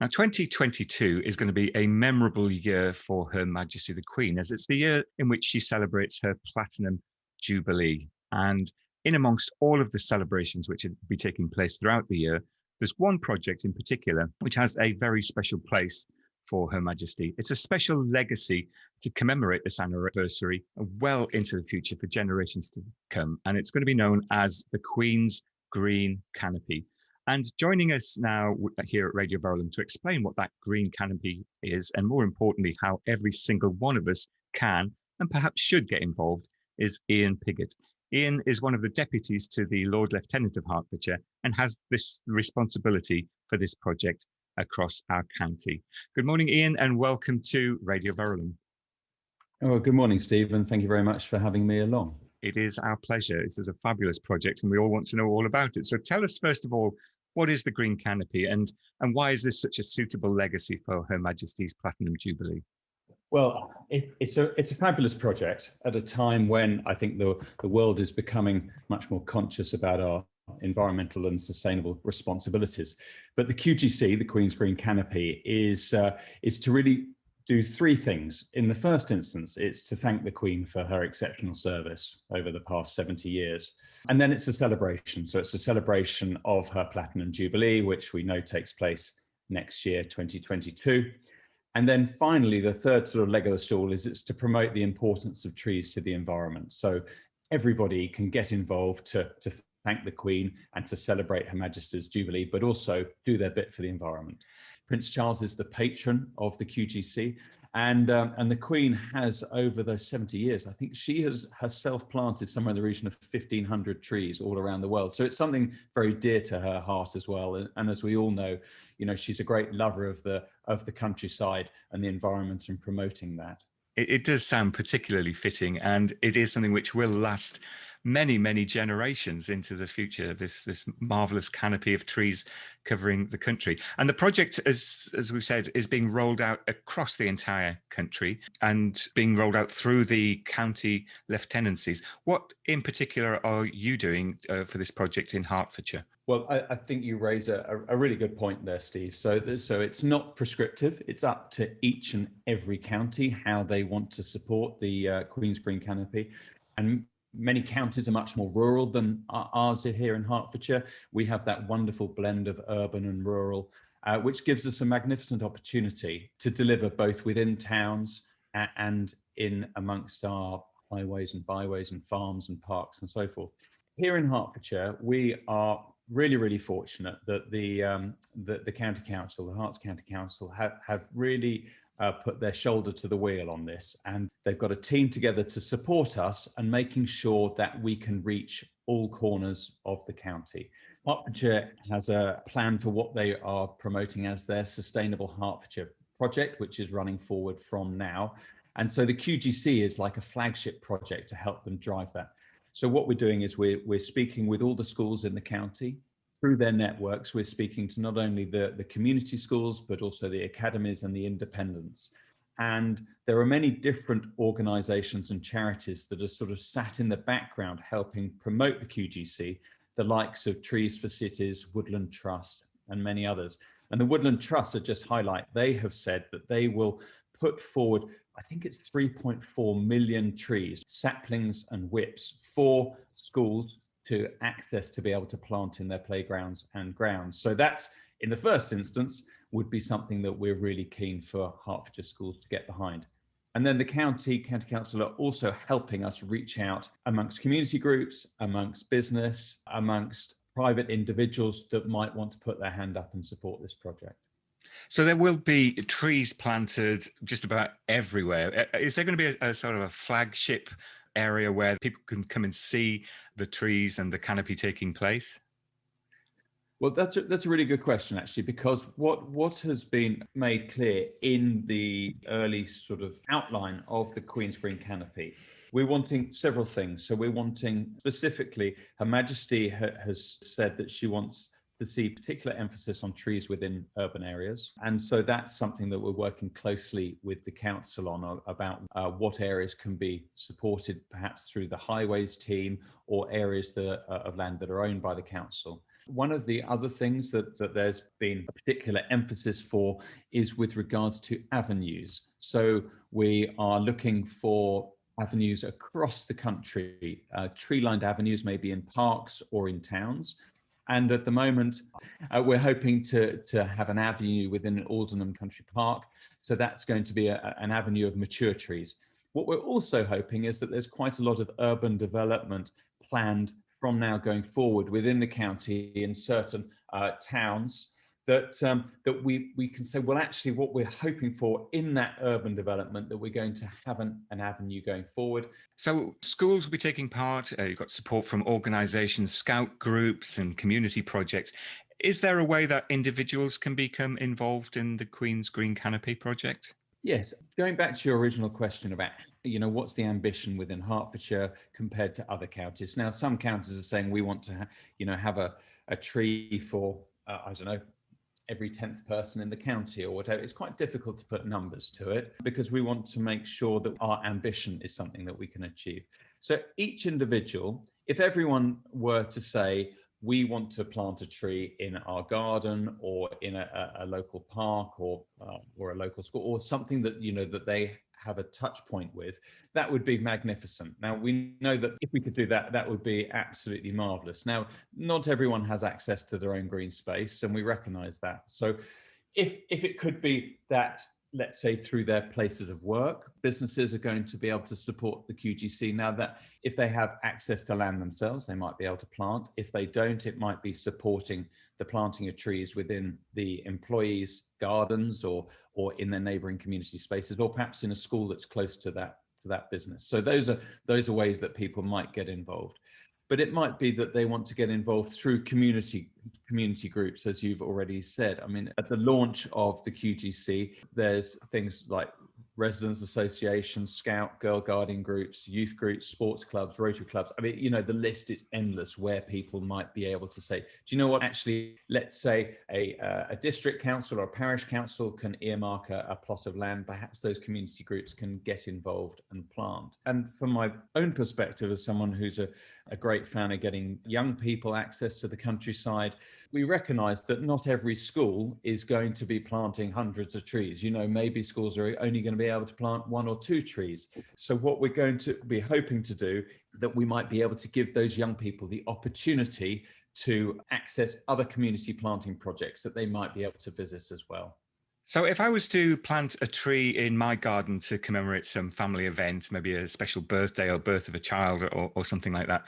Now, 2022 is going to be a memorable year for Her Majesty the Queen, as it's the year in which she celebrates her Platinum Jubilee. And in amongst all of the celebrations which will be taking place throughout the year, there's one project in particular which has a very special place for Her Majesty. It's a special legacy to commemorate this anniversary well into the future for generations to come. And it's going to be known as the Queen's Green Canopy. And joining us now here at Radio Verulam to explain what that green canopy is, and more importantly, how every single one of us can and perhaps should get involved, is Ian Pigott. Ian is one of the deputies to the Lord Lieutenant of Hertfordshire and has this responsibility for this project across our county. Good morning, Ian, and welcome to Radio Verulam. Oh, good morning, Steve, and thank you very much for having me along. It is our pleasure. This is a fabulous project and we all want to know all about it. So tell us, first of all, what is the Green Canopy and why is this such a suitable legacy for Her Majesty's Platinum Jubilee? Well, it's a fabulous project at a time when I think the world is becoming much more conscious about our environmental and sustainable responsibilities. But the QGC, the Queen's Green Canopy, is to really do three things. In the first instance, it's to thank the Queen for her exceptional service over the past 70 years. And then it's a celebration. So it's a celebration of her Platinum Jubilee, which we know takes place next year, 2022. And then finally, the third sort of leg of the stool is it's to promote the importance of trees to the environment. So everybody can get involved to thank the Queen and to celebrate Her Majesty's Jubilee, but also do their bit for the environment. Prince Charles is the patron of the QGC, and the Queen has, over those 70 years, I think she has herself planted somewhere in the region of 1,500 trees all around the world. So it's something very dear to her heart as well. And as we all know, you know, she's a great lover of the countryside and the environment and promoting that. It does sound particularly fitting, and it is something which will last many, many generations into the future, this marvelous canopy of trees covering the country. And the project, as we said, is being rolled out across the entire country and being rolled out through the county lieutenancies. What in particular are you doing for this project in Hertfordshire? Well, I think you raise a really good point there, Steve. So it's not prescriptive. It's up to each and every county how they want to support the Queen's Green Canopy. And many counties are much more rural than ours here in Hertfordshire. We have that wonderful blend of urban and rural, which gives us a magnificent opportunity to deliver both within towns and in amongst our highways and byways and farms and parks and so forth. Here in Hertfordshire, we are really, really fortunate that the County Council, the Herts County Council, have really put their shoulder to the wheel on this, and they've got a team together to support us and making sure that we can reach all corners of the county. Hertfordshire has a plan for what they are promoting as their Sustainable Hertfordshire project, which is running forward from now. And so the QGC is like a flagship project to help them drive that. So what we're doing is we're speaking with all the schools in the county. Through their networks, we're speaking to not only the community schools, but also the academies and the independents. And there are many different organizations and charities that are sort of sat in the background helping promote the QGC, the likes of Trees for Cities, Woodland Trust, and many others. And the Woodland Trust, I just highlight, they have said that they will put forward, I think it's 3.4 million trees, saplings and whips for schools to access to be able to plant in their playgrounds and grounds. So that's, in the first instance, would be something that we're really keen for Hertfordshire schools to get behind. And then the county council are also helping us reach out amongst community groups, amongst business, amongst private individuals that might want to put their hand up and support this project. So there will be trees planted just about everywhere. Is there going to be a sort of a flagship area where people can come and see the trees and the canopy taking place? Well, that's a really good question, actually, because what has been made clear in the early sort of outline of the Queen's Green Canopy, we're wanting several things. So we're wanting specifically, Her Majesty has said that she wants to see particular emphasis on trees within urban areas. And so that's something that we're working closely with the council on about what areas can be supported perhaps through the highways team or areas of land that are owned by the council. One of the other things that there's been a particular emphasis for is with regards to avenues. So we are looking for avenues across the country, tree-lined avenues, maybe in parks or in towns. And at the moment, we're hoping to have an avenue within Aldenham Country Park. So that's going to be an avenue of mature trees. What we're also hoping is that there's quite a lot of urban development planned from now going forward within the county in certain towns that we can say, well, actually what we're hoping for in that urban development, that we're going to have an avenue going forward. So schools will be taking part. You've got support from organisations, scout groups and community projects. Is there a way that individuals can become involved in the Queen's Green Canopy project? Yes, going back to your original question about, what's the ambition within Hertfordshire compared to other counties? Now, some counties are saying we want to, have a tree for, I don't know, every 10th person in the county or whatever. It's quite difficult to put numbers to it because we want to make sure that our ambition is something that we can achieve. So each individual, if everyone were to say, we want to plant a tree in our garden or in a local park or a local school or something that, that they have a touch point with, that would be magnificent. Now, we know that if we could do that, that would be absolutely marvelous. Now, not everyone has access to their own green space, and we recognize that. So if it could be that, let's say through their places of work, businesses are going to be able to support the QGC. Now that if they have access to land themselves, they might be able to plant. If they don't, it might be supporting the planting of trees within the employees' gardens or in their neighbouring community spaces, or perhaps in a school that's close to that business. So those are ways that people might get involved. But it might be that they want to get involved through community groups, as you've already said. I mean, at the launch of the QGC, there's things like residents associations, Scout, Girl Guardian groups, youth groups, sports clubs, Rotary clubs. I mean, the list is endless where people might be able to say, do you know what, actually, let's say a district council or a parish council can earmark a plot of land. Perhaps those community groups can get involved and plant. And from my own perspective, as someone who's a great fan of getting young people access to the countryside, we recognise that not every school is going to be planting hundreds of trees. Maybe schools are only going to be able to plant 1 or 2 trees. So what we're going to be hoping to do, that we might be able to give those young people the opportunity to access other community planting projects that they might be able to visit as well. So if I was to plant a tree in my garden to commemorate some family event, maybe a special birthday or birth of a child or something like that,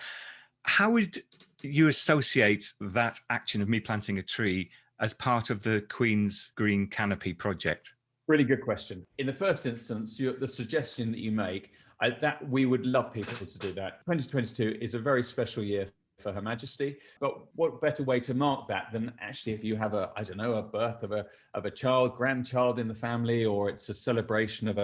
how would you associate that action of me planting a tree as part of the Queen's Green Canopy project? Really good question. In the first instance, the suggestion that you make, that we would love people to do that. 2022 is a very special year for Her Majesty, but what better way to mark that than actually if you have a birth of a child, grandchild in the family, or it's a celebration of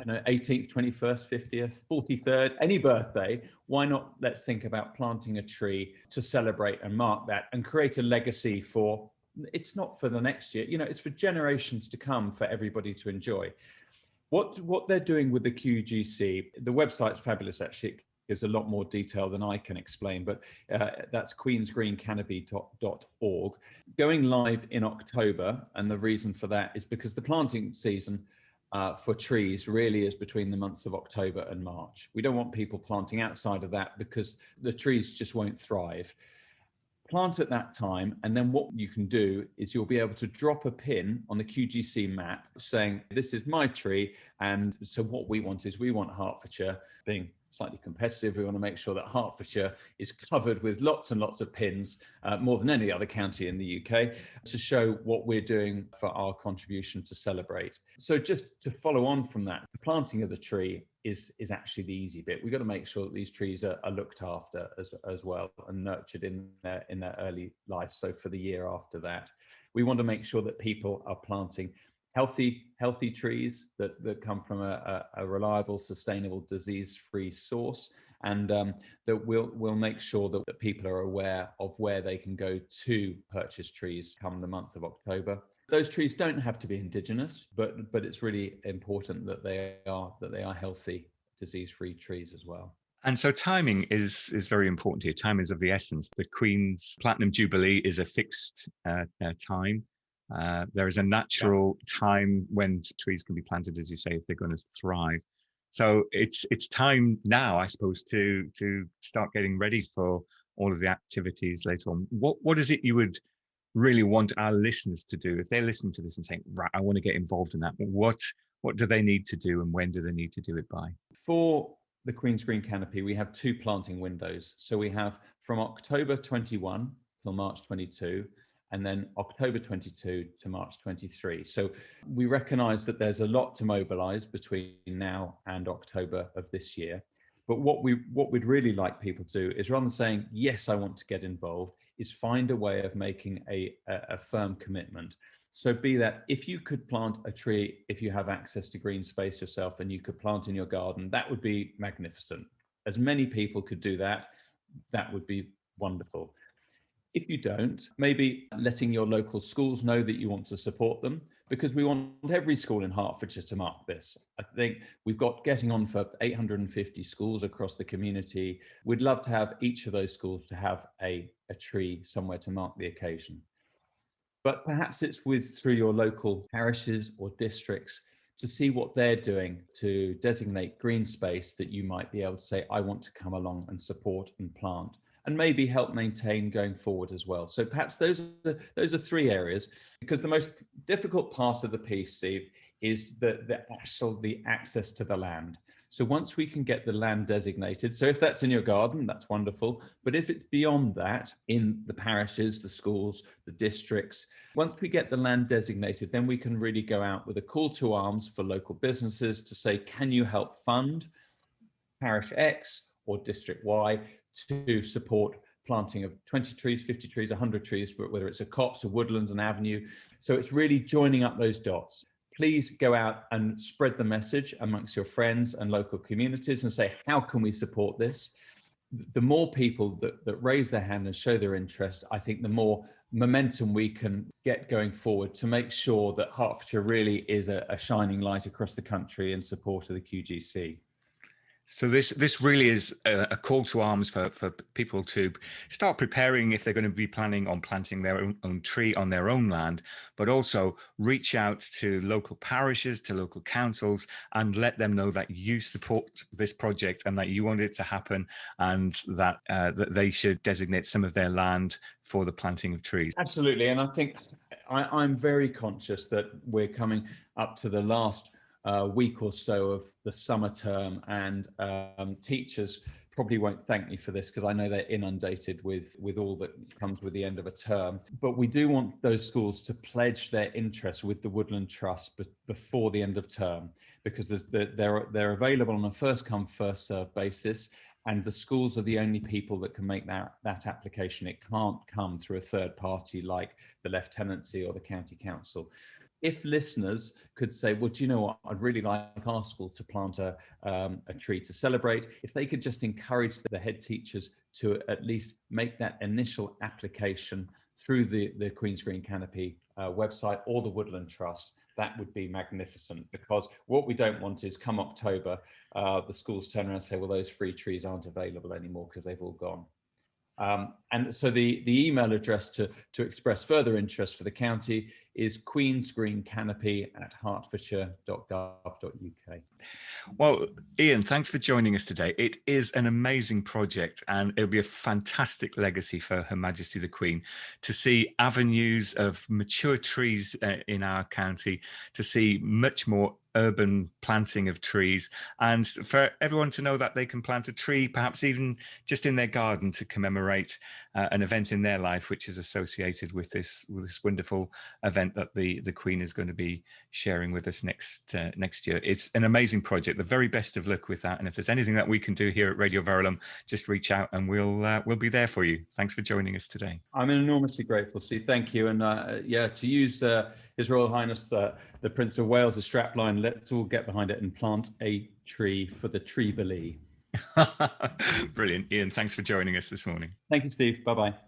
18th, 21st, 50th, 43rd, any birthday, why not let's think about planting a tree to celebrate and mark that and create a legacy for, it's not for the next year, it's for generations to come for everybody to enjoy. What they're doing with the QGC, the website's fabulous actually. There's a lot more detail than I can explain, but that's queensgreencanopy.org. Going live in October, and the reason for that is because the planting season for trees really is between the months of October and March. We don't want people planting outside of that because the trees just won't thrive. Plant at that time, and then what you can do is you'll be able to drop a pin on the QGC map saying, this is my tree. And so what we want is, we want Hertfordshire, being slightly competitive, we want to make sure that Hertfordshire is covered with lots and lots of pins, more than any other county in the UK, to show what we're doing for our contribution to celebrate. So just to follow on from that, the planting of the tree is actually the easy bit. We've got to make sure that these trees are looked after as well and nurtured in their early life. So for the year after that, we want to make sure that people are planting healthy trees that come from a reliable, sustainable, disease-free source, and that we'll make sure that people are aware of where they can go to purchase trees come the month of October. Those trees don't have to be indigenous, but it's really important that they are healthy, disease-free trees as well. And so timing is very important here. Time is of the essence. The Queen's Platinum Jubilee is a fixed time. There is a natural time when trees can be planted, as you say, if they're going to thrive. So it's time now, I suppose, to start getting ready for all of the activities later on. What is it you would really want our listeners to do if they're listening to this and saying, right, I want to get involved in that? What do they need to do, and when do they need to do it by? For the Queen's Green Canopy, we have 2 planting windows. So we have from October 21 till March 22, and then October 22 to March 23. So we recognize that there's a lot to mobilize between now and October of this year. But what we'd really like people to do is, rather than saying, yes, I want to get involved, is find a way of making a firm commitment. So be that if you could plant a tree, if you have access to green space yourself and you could plant in your garden, that would be magnificent. As many people could do that, that would be wonderful. If you don't, maybe letting your local schools know that you want to support them, because we want every school in Hertfordshire to mark this. I think we've got getting on for 850 schools across the community. We'd love to have each of those schools to have a tree somewhere to mark the occasion. But perhaps it's through your local parishes or districts to see what they're doing to designate green space that you might be able to say, I want to come along and support and plant, and maybe help maintain going forward as well. So perhaps those are 3 areas, because the most difficult part of the piece, Steve, is the access to the land. So once we can get the land designated, so if that's in your garden, that's wonderful. But if it's beyond that, in the parishes, the schools, the districts, once we get the land designated, then we can really go out with a call to arms for local businesses to say, can you help fund parish X or district Y to support planting of 20 trees, 50 trees, 100 trees, but whether it's a copse, a woodland, an avenue. So it's really joining up those dots. Please go out and spread the message amongst your friends and local communities and say, how can we support this? The more people that raise their hand and show their interest, I think the more momentum we can get going forward to make sure that Hertfordshire really is a shining light across the country in support of the QGC. So this really is a call to arms for people to start preparing if they're going to be planning on planting their own tree on their own land, but also reach out to local parishes, to local councils, and let them know that you support this project and that you want it to happen, and that they should designate some of their land for the planting of trees. Absolutely. And I think I'm very conscious that we're coming up to the last week or so of the summer term, and teachers probably won't thank me for this because I know they're inundated with all that comes with the end of a term. But we do want those schools to pledge their interest with the Woodland Trust before the end of term, because they're available on a first come first served basis, and the schools are the only people that can make that application. It can't come through a third party like the Lieutenancy or the County Council. If listeners could say, well, do you know what, I'd really like our school to plant a tree to celebrate, if they could just encourage the head teachers to at least make that initial application through the Queen's Green Canopy website or the Woodland Trust, that would be magnificent. Because what we don't want is, come October, the schools turn around and say, well, those free trees aren't available anymore because they've all gone. And so the email address to express further interest for the county is queensgreencanopy@hertfordshire.gov.uk. Well, Ian, thanks for joining us today. It is an amazing project, and it'll be a fantastic legacy for Her Majesty the Queen to see avenues of mature trees in our county, to see much more urban planting of trees, and for everyone to know that they can plant a tree, perhaps even just in their garden, to commemorate an event in their life which is associated with this wonderful event that the Queen is going to be sharing with us next year. It's an amazing project. The very best of luck with that, and if there's anything that we can do here at Radio Verulam, just reach out and we'll be there for you. Thanks for joining us today. I'm enormously grateful, Steve. Thank you. And to use His Royal Highness the Prince of Wales' strapline, let's all get behind it and plant a tree for the jubilee. Brilliant. Ian, thanks for joining us this morning. Thank you, Steve. Bye-bye.